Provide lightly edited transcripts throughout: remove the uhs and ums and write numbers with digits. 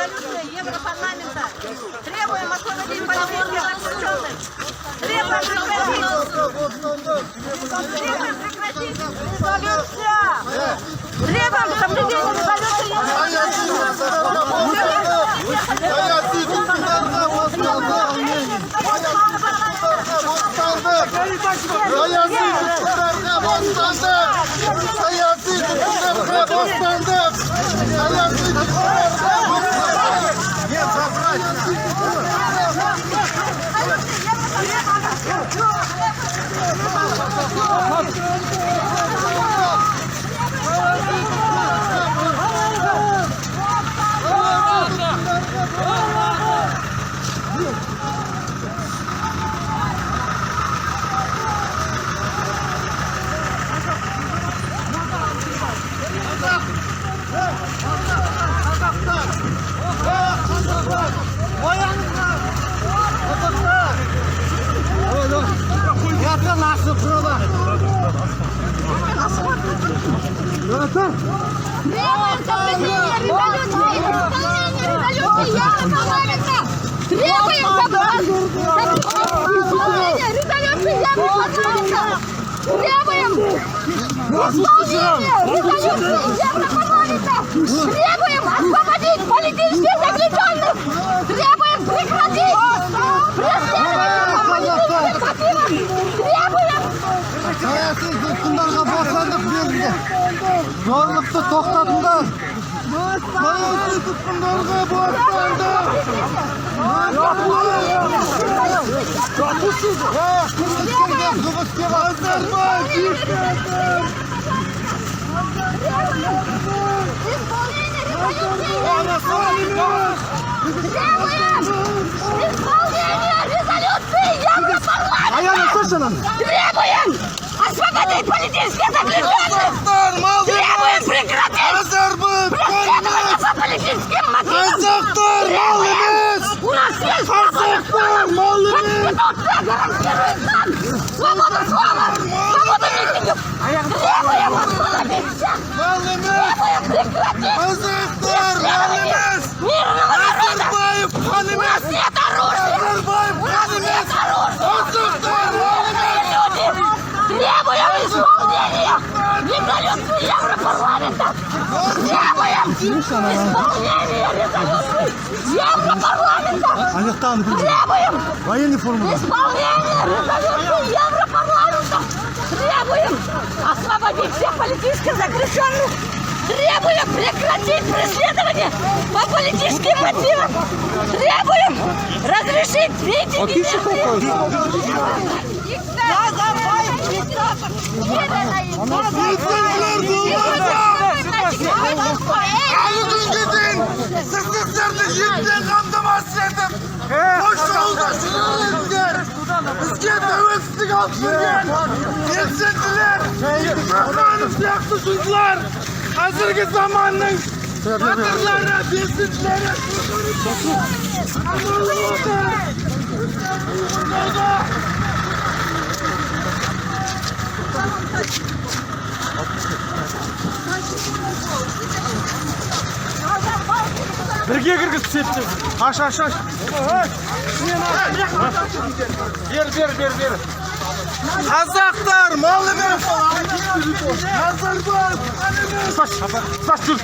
резолюции Европарламента. Требуем освободить политических заключенных. Требуем прекратить резолюция. Требуем соблюдения резолюции Требуем освободить политических заключенных! Требуем прекратить преследование политических мотивов! Требуем! Siyasi tutkunlarga boslandık belge. Zorlukta toxtatınlar. Siyasi tutkunlarga boslandık. Исполнение резолюции Европарламента! Требуем освободить политических заключенных! Требуем прекратить преследование по политическим мотивам! У нас есть Конституция гарантирует нам свободу слова, свободу митингов! Требуем освободить всех! Требуем прекратить преследование мирного народа! У нас нет оружия! У нас нет оружия! Требуем исполнения резолюции Европарламента! Требуем исполнения резолюции Европарламента! Требуем Военный форму. исполнения резолюции Европарламента! Требуем освободить всех политических заключенных! Требуем прекратить преследование по политическим мотивам! Требуем разрешить митинги! Aynı gün gidin. Sızlıklarını yüklen kandamasız edip. Hoş yolda sürüyorlar. Bizge dövüşlük altırgen. Gelsindiler. Rahmanım yaktı suçlar. Hazırki zamanın batırlara, bilsinlere. Burada. Бірге кіргіз түсетті. Аш. Бер. Қазақтар, малы мен. Назарбаев. Саш, жүр.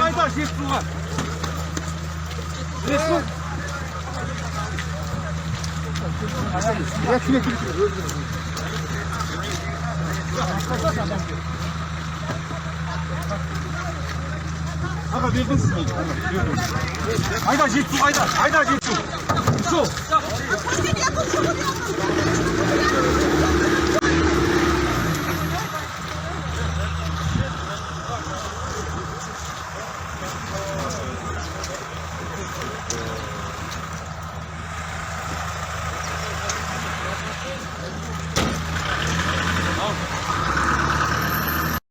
Hayda, жетті var. Aga verdiniz mi? Hayda жетті, hayda жетті. Şu. е,